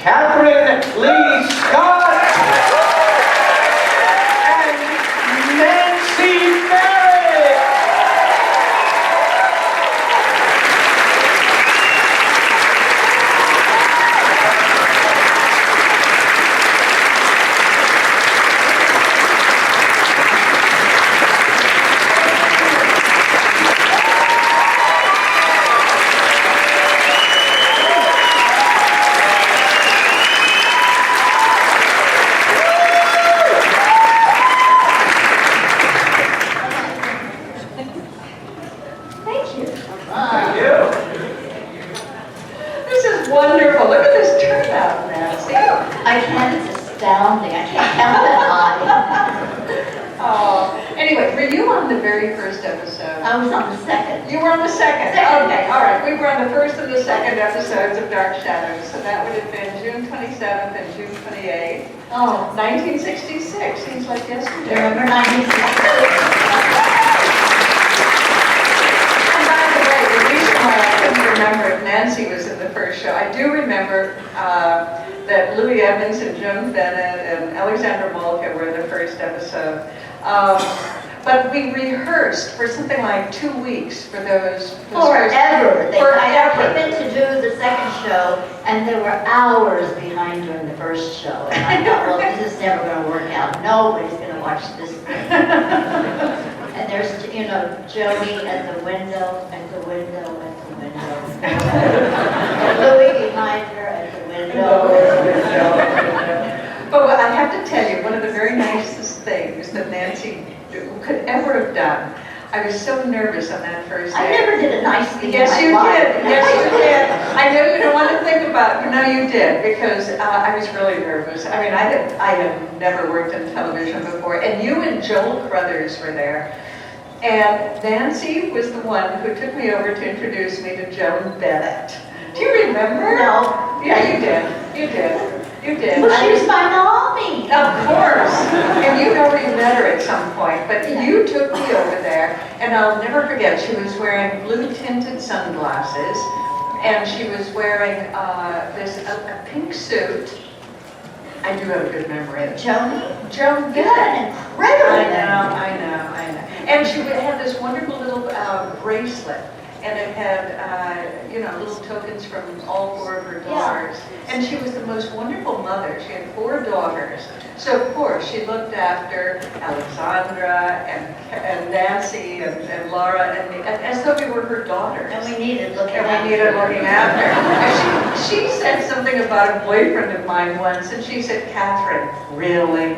Kathryn Lee Scott and Nancy Barrett. Wonderful. Look at this turnout, Nancy. I can't, it's astounding. I can't count that high. Oh, anyway, were you on the very first episode? I was on the second. You were on the second? Second. Okay, all right. We were on the first and the second episodes of Dark Shadows, so that would have been June 27th and June 28th. Oh, 1966. Seems like yesterday. remember 1966? Remember if Nancy was in the first show. I do remember that Louis Evans and Joan Bennett and Alexandra Molka were in the first episode. But we rehearsed for something like 2 weeks for those Forever. I Forever. came in to do the second show, and there were hours behind during the first show. And I thought, well, this is never going to work out. Nobody's going to watch this thing. And there's, Jody at the window, at the window, at the window. And Louis behind her at the window. But I have to tell you, one of the very nicest things that Nancy could ever have done, I was so nervous on that first day. I never did a nice thing Yes, in you my life. did. Yes, you did. I know you don't want to think about it, but no, you did, because I was really nervous. I mean, I had never worked in television before, and you and Joel Crothers were there. And Nancy was the one who took me over to introduce me to Joan Bennett. Do you remember? No. Yeah, you did. You did. You did. Well, she was my mommy. Of course. And you'd already met her at some point, but you took me over there, and I'll never forget, she was wearing blue tinted sunglasses, and she was wearing a pink suit. I do have a good memory. Joan Joan Good, Bennett. incredible. I know. And she had this wonderful little bracelet, and it had, little tokens from all four of her daughters. Yeah. And she was the most wonderful mother. She had 4 daughters. So, of course, she looked after Alexandra and Nancy and Laura and me, as though we were her daughters. And we needed looking And after. we needed looking after. And she said something about a boyfriend of mine once, and she said, "Kathryn, really?"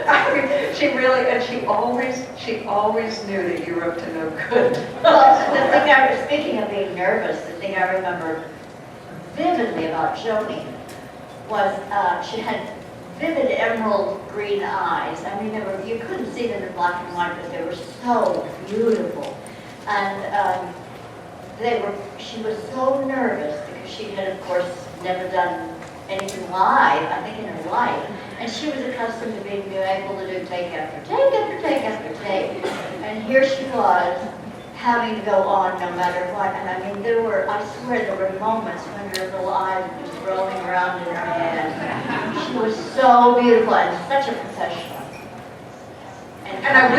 I mean, she really, and she always knew that you were up to no good. Well, speaking of being nervous, the thing I remember vividly about Joni was she had vivid emerald green eyes. I mean, you couldn't see them in black and white, but they were so beautiful. And she was so nervous because she had, of course, never done anything live, I think, in her life. And she was accustomed to being able to do take after take after take after take. And here she was, having to go on no matter what. And I mean, I swear there were moments when her little eyes were just rolling around in her head. She was so beautiful and such a professional. And I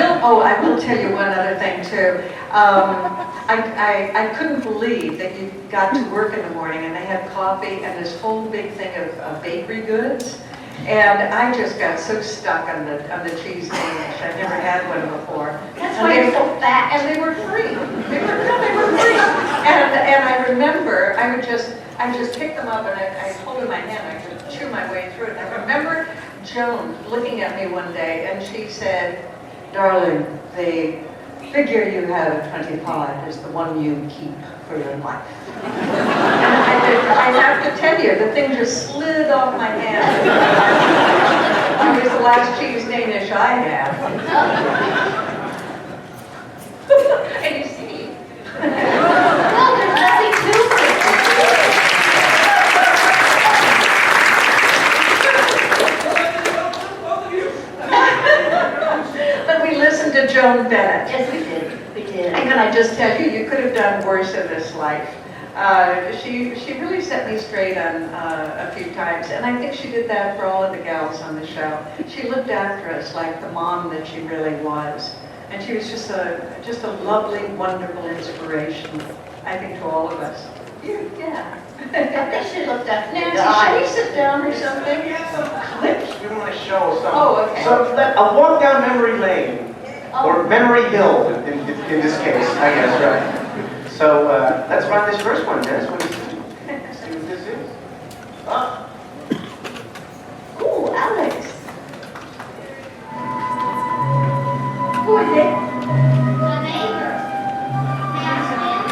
will tell you one other thing too. I couldn't believe that you got to work in the morning and they had coffee and this whole big thing of bakery goods. And I just got so stuck on the cheese Danish. I never had one before. That's why you're so fat. And they were free. They were free. And I remember I would just pick them up and I hold in my hand. I could chew my way through it. And I remember Joan looking at me one day and she said, "Darling, the figure you have at 25 is the one you keep for your life." And I have to tell you, the thing just slid off my hand. It was the last cheese Danish I had. And you see. Well, there's nothing to it. But we listened to Joan Bennett. Yes, we did. We did. And can I just tell you, you could have done worse in this life. she really set me straight on a few times, and I think she did that for all of the gals on the show. She looked after us like the mom that she really was, and she was just a lovely, wonderful inspiration, I think, to all of us. Yeah. I think she looked up to Nancy, the should we sit down or something? We have some clips we want to show. Some, Oh, okay. So a walk down memory lane, or memory hill in this case, I guess, right? So let's run this first one, Dennis. What do you think? See what this is? Ah. Ooh, Alex. Who is it? My neighbor. May I come in?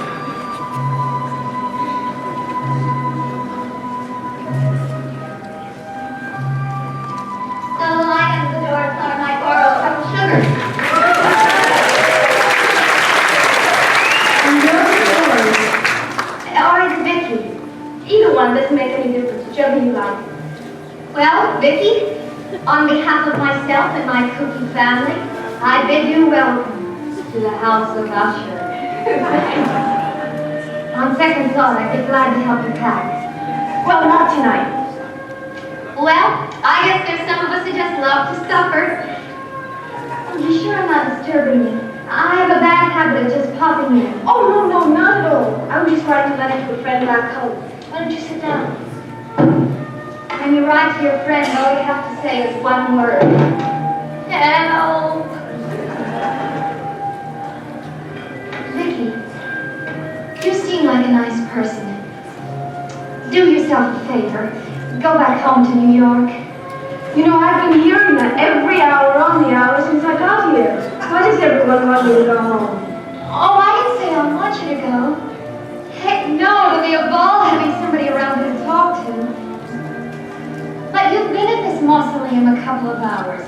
So I am the door so I might borrow a cup of sugar. Or it's Vicky. Either one doesn't make any difference, whichever you like. Well, Vicky, on behalf of myself and my cookie family, I bid you welcome to the house of Usher. On second thought, I'd be glad to help you pack. Well, not tonight. Well, I guess there's some of us who just love to suffer. Oh, you sure I'm not disturbing you? I have a bad habit of just popping in. Oh, no, not at all. I was just writing a letter to a friend back home. Why don't you sit down? When you write to your friend, all you have to say is one word. Help! Vicky, you seem like a nice person. Do yourself a favor. Go back home to New York. You know, I've been hearing that every hour on the hour since I got here. Why does everyone want me to go home? Oh, I didn't say I want you to go. Heck no, it'll be a ball having somebody around to talk to. But you've been at this mausoleum a couple of hours.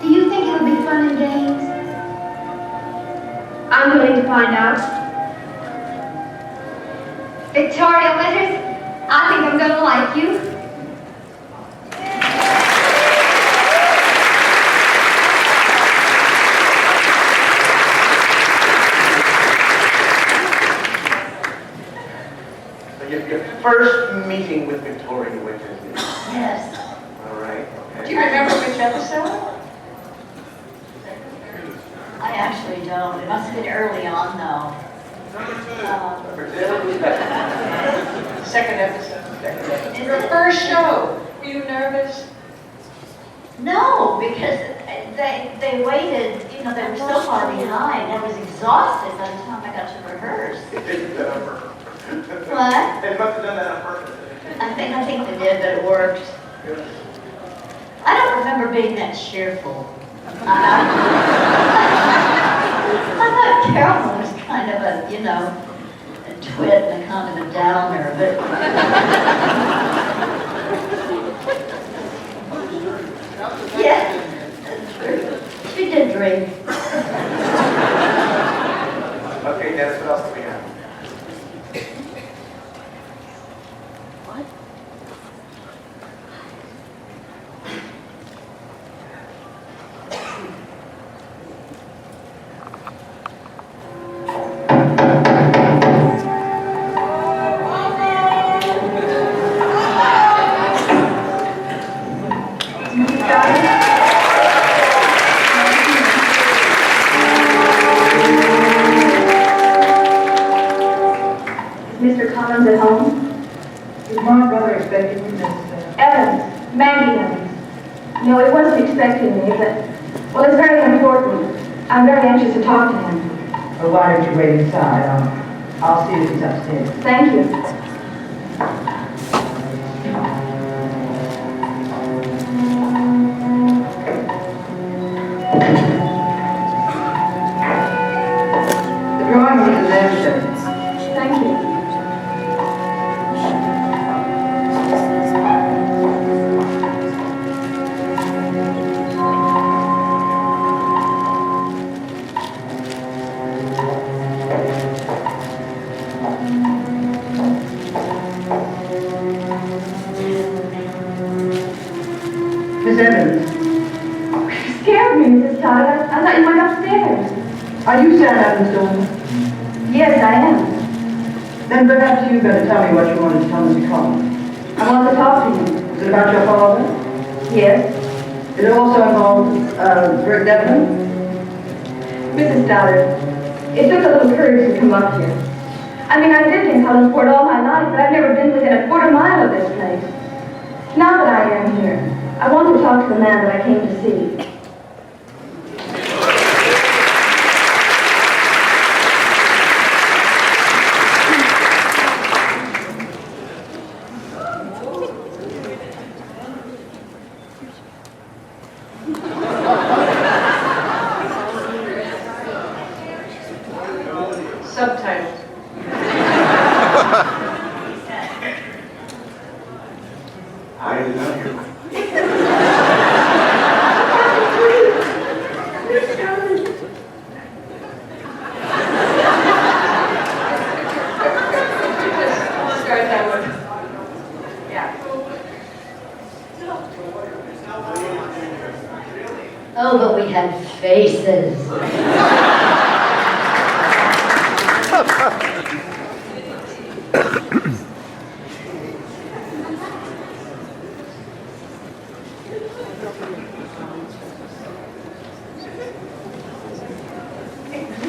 Do you think it'll be fun and games? I'm going to find out. Victoria Winters, I think I'm gonna like you. Your first meeting with Victoria Winters. Yes. All right. Okay. Do you remember which episode? I actually don't. It must have been early on, though. Second episode. Your first show. Were you nervous? No, because they waited, you know, they were so far behind. I was exhausted by the time I got to rehearse. What? They must have done that on purpose. I think they did, but it worked. I don't remember being that cheerful. I thought Carolyn was kind of a, you know, a twit and a kind of a downer, but yeah, that's true. She did drink. Okay, Dennis, what else do we have? Mr. Collins at home? Is my brother expecting you, Miss? Evans, Maggie Evans. No, he wasn't expecting me, but, well, it's very important. I'm very anxious to talk to him. Well, why don't you wait inside? I'll see if he's upstairs. Thank you. The drawing room is there, sir. Thank you. Miss Evans, You scared me, Mrs. Todd. I thought you went upstairs. are you Sam Evans' daughter? Yes, I am. Then perhaps you better tell me what you wanted to tell Mr. Collins. I want to talk to you. Is it about your father? Yes. Is it also involved Rick Devlin? Mrs. Stoddard, it took a little courage to come up here. I mean, I've lived in Collinsport all my life, but I've never been within a quarter mile of this place. Now that I am here, I want to talk to the man that I came to see. Subtitles. I did not hear. Just start that one. Yeah. Oh, but we had faces.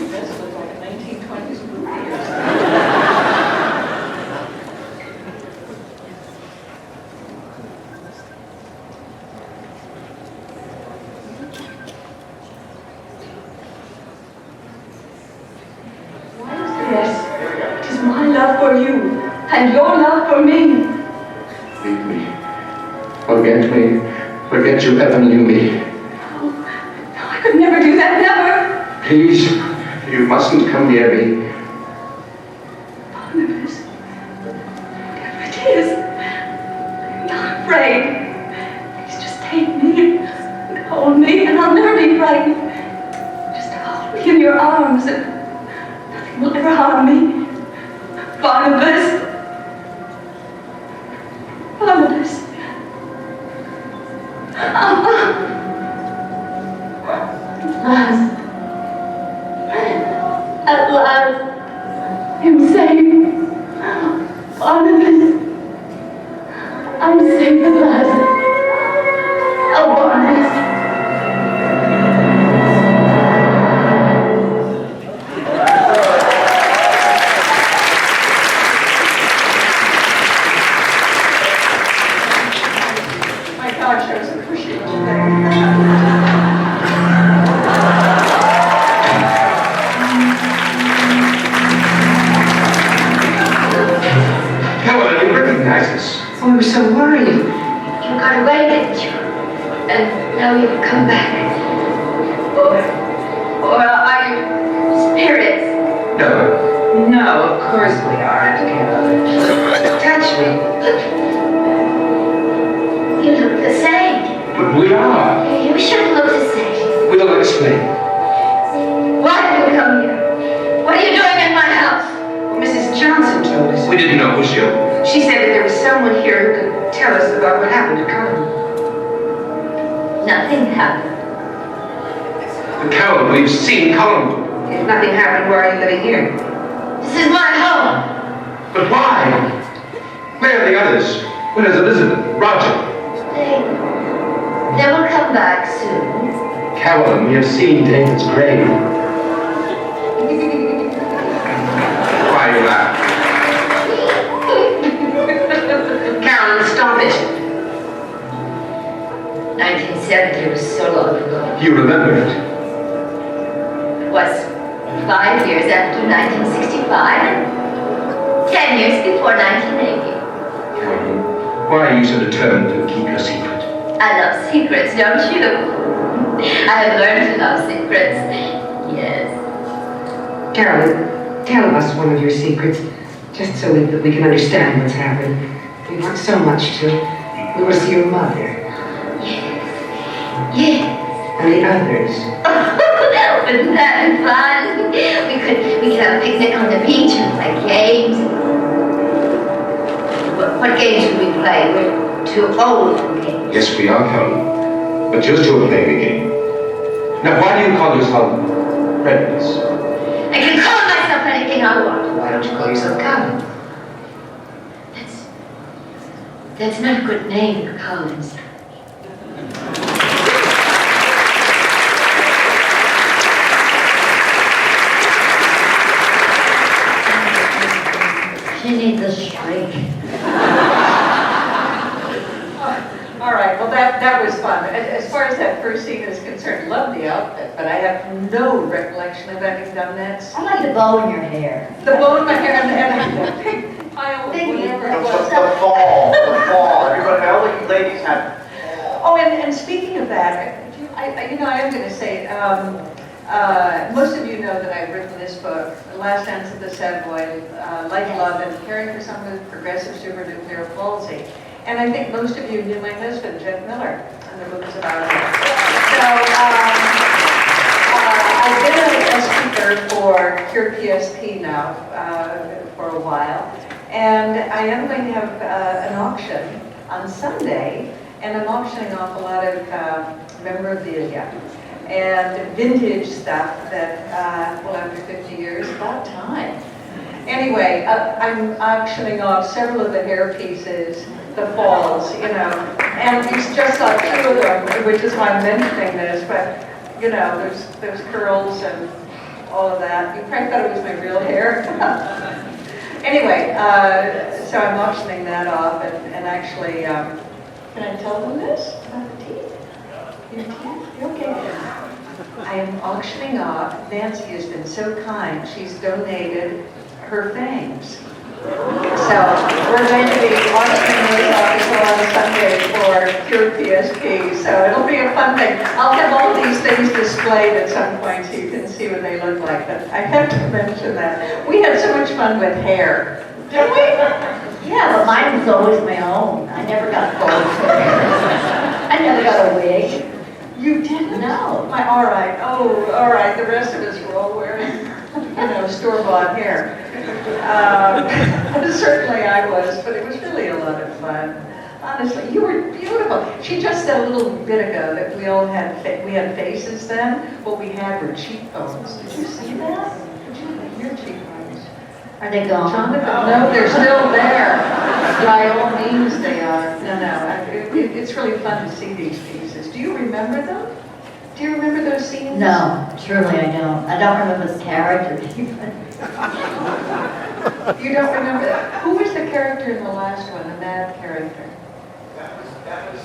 This was like 1920s movie. Yes, it is my love for you and your love for me. Leave me. Forget me. Forget you ever knew me. No, I could never do that, never. Please, you mustn't come near me. Barnabas, whatever it is, I'm not afraid. Please just take me and hold me, and I'll never be frightened. Just hold me in your arms, and nothing will ever harm me. Barnabas. Barnabas. At last, I'm safe. Barnabas, I'm safe at last. Oh, Barnabas. My gosh, I was appreciating that. Caroline, you recognize us. Oh, we were so worried. You got away, didn't you? And now you've come back. Or are you spirits? No. No, of course we aren't, Caroline. Touch me. You look the same. But we are. You should look the same. We'll explain. Why did you come here? What are you doing in my house? Well, Mrs. Johnson told us. We didn't know it was you. She said that there was someone here who could tell us about what happened to Colin. Nothing happened. But Carol, we've seen Colin. If nothing happened, why are you living here? This is my home. But why? Where are the others? Where's Elizabeth? Roger? They will come back soon. Carolyn, we have seen David's grave. Why are you laughing? Carolyn, stop it. 1970 was so long ago. You remember it? It was 5 years after 1965 and 10 years before 1980. Carolyn, why are you so determined to keep your secret? I love secrets, don't you? I have learned to love secrets. Yes. Carolyn, tell us one of your secrets, just so that we can understand what's happened. We want so much to. We want to see your mother Yes. and the others. Wouldn't that be fun? We could have a picnic on the beach and play games. What games would we play? We're too old for games. Yes, we are, Carolyn. But you're still playing the game. Now, why do you call yourself Redness? I can call myself anything I want. Why don't you call yourself Collins? That's not a good name, Collins. She needs a shrink. All right, well, that was fun. As far as that first scene is concerned, love the outfit, but I have no recollection of having done that. I like the bow in your hair. The bow in my hair and the big pile of whatever it was. The fall. Everybody, all the ladies had. Oh, and speaking of that, I am going to say, most of you know that I've written this book, The Last Dance of the Savoy, Like Love and Caring for Someone with Progressive Supranuclear Palsy. And I think most of you knew my husband, Jeff Miller, and the book is about him. So I've been a speaker for Cure PSP now for a while, and I am going to have an auction on Sunday, and I'm auctioning off a lot of memorabilia and vintage stuff that, well, after 50 years, about time. Anyway, I'm auctioning off several of the hair pieces, the falls, and you just saw two of them, which is why I'm mentioning this, but, there's curls and all of that. You probably thought it was my real hair. Anyway, so I'm auctioning that off, and actually, can I tell them this about the teeth? Your teeth? Okay. I am auctioning off, Nancy has been so kind, she's donated her fangs. So we're going to be auctioning those off on Sunday for Cure PSP. So it'll be a fun thing. I'll have all these things displayed at some point so you can see what they look like. But I have to mention that. We had so much fun with hair. Didn't we? Yeah, but mine was always my own. I never got gold hair. I never got a wig. You didn't? No. All right. Oh, all right. The rest of us were all wearing, store-bought hair. Certainly I was, but it was really a lot of fun. Honestly, you were beautiful. She just said a little bit ago that we all had faces then. What we had were cheekbones. Did you see that? Did you see your cheekbones? Are they gone? Jonathan, no, they're still there. By all means, they are. No. It's really fun to see these pieces. Do you remember them? Do you remember those scenes? No, truly I don't. I don't remember the characters even. You don't remember that? Who was the character in the last one, the mad character? That was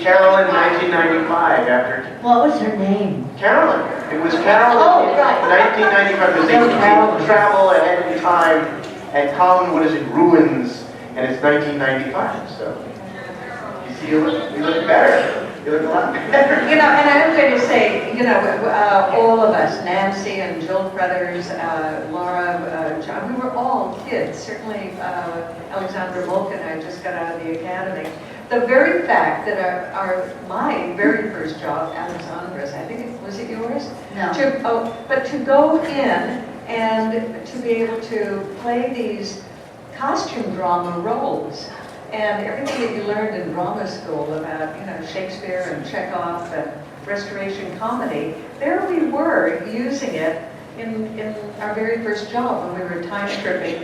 Carol in 1995 after. What was her name? Carolyn. It was Carolyn Oh, in right. 1995 because they Carolyn. travel ahead in time and Colin, what is it, ruins, and it's 1995, so. You see, you look better. You look a lot better. And I'm going to say, all of us, Nancy and Jill Brothers, Laura, John, we were all kids. Certainly, Alexandra Volk and I just got out of the academy. The very fact that my very first job, Alexandra's, I think, was it yours? No. But to go in and to be able to play these costume drama roles. And everything that you learned in drama school about, Shakespeare and Chekhov and Restoration comedy, there we were using it in our very first job when we were time stripping,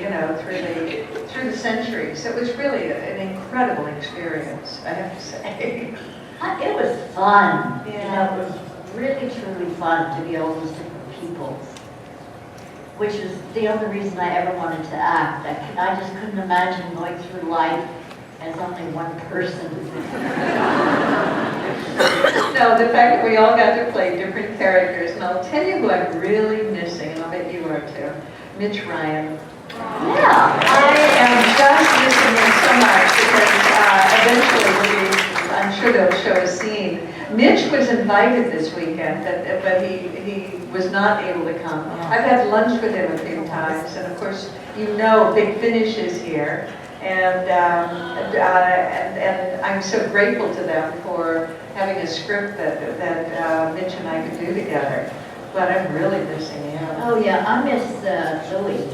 through the centuries. It was really an incredible experience, I have to say. It was fun. Yeah. It was really, truly fun to be able to see people, which was the only reason I ever wanted to act. I just couldn't imagine going through life as only one person. No, the fact that we all got to play different characters, and I'll tell you who I'm really missing, and I'll bet you are too, Mitch Ryan. Yeah. I am just missing him so much because eventually I'm sure they'll show a scene. Mitch was invited this weekend, but he was not able to come. I've had lunch with him a few times, and of course, Big Finish is here. And I'm so grateful to them for having a script that Mitch and I could do together. But I'm really missing him. Oh yeah, I miss Louis.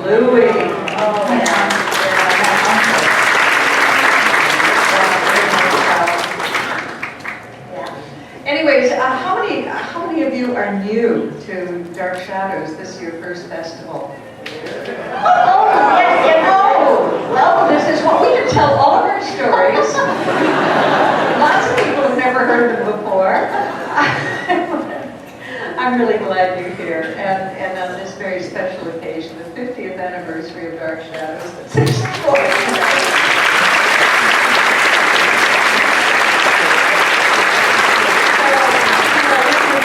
Louis. Oh yeah. Anyways, how many of you are new to Dark Shadows? This is your first festival. I'm really glad you're here, and on this very special occasion, the 50th anniversary of Dark Shadows. That's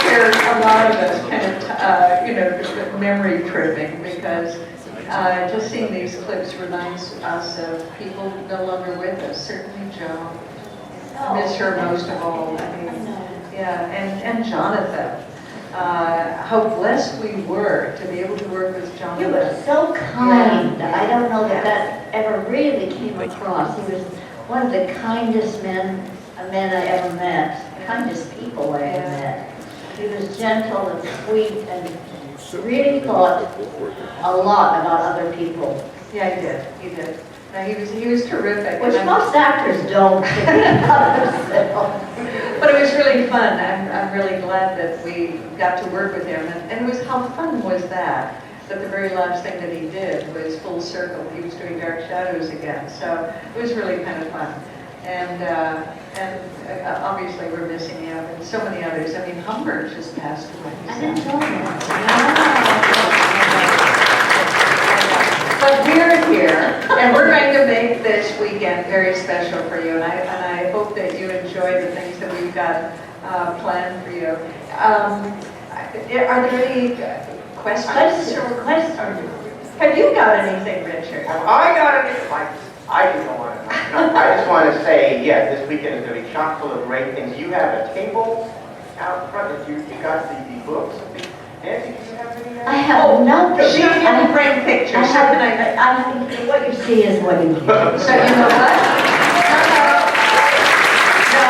here, a lot of us kind of, memory tripping, because just seeing these clips reminds us of people no longer with us. Certainly Joan. I miss her most of all. I mean, yeah, and Jonathan. How blessed we were to be able to work with Jonathan. He was so kind. I don't know that ever really came across. He was one of the kindest men I ever met. Kindest people I ever met. He was gentle and sweet and really thought a lot about other people. Yeah, he did. No, he was terrific. Which most actors don't think about themselves. But it was really fun. I'm really glad that we got to work with him. And it was, how fun was that the very last thing that he did was full circle. He was doing Dark Shadows again. So it was really kind of fun. And obviously we're missing him and so many others. I mean, Humbert just passed away. I didn't know that. But we're here, and we're going to make this weekend very special for you, and I hope that you enjoy the things that we've got planned for you. Are there any questions? Have you got anything, Richard? Have I got anything? I don't want to. I just want to say, yeah, this weekend is going to be chock full of great things. You have a table out front that you got the books. Nancy, do you have any? I have nothing. She didn't bring pictures. I think what you see is what you get. So you know what? No,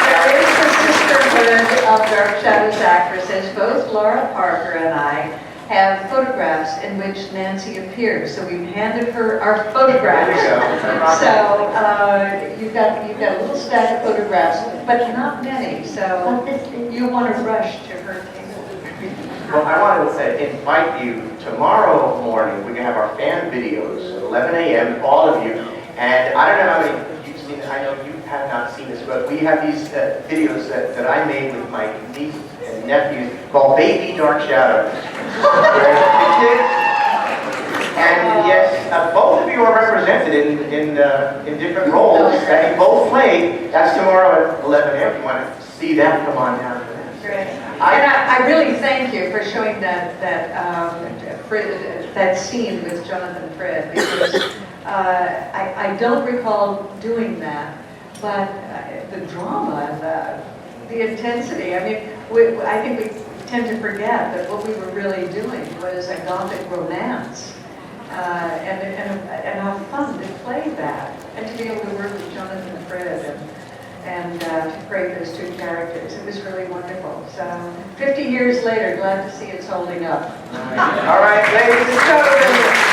there is the sisterhood of Dark Shadows actresses. Both Laura Parker and I have photographs in which Nancy appears. So we've handed her our photographs. There you go. So you've got a little stack of photographs, but not many. So you want to rush to her table. Well, I wanted to invite you tomorrow morning. We're going to have our fan videos at 11 a.m., all of you. And I don't know how many you've seen it. I know you have not seen this, but we have these videos that I made with my nieces and nephews called Baby Dark Shadows. And yes, both of you are represented in different roles that you both played. That's tomorrow at 11 a.m. If you want to see that, come on down for that. I really thank you for showing that scene with Jonathan Fred, because I don't recall doing that, but the drama and the intensity. I mean, I think we tend to forget that what we were really doing was a Gothic romance, and how fun to play that, and to be able to work with Jonathan Fred and to create those two characters. It was really wonderful. So 50 years later, glad to see it's holding up. All right, ladies and gentlemen.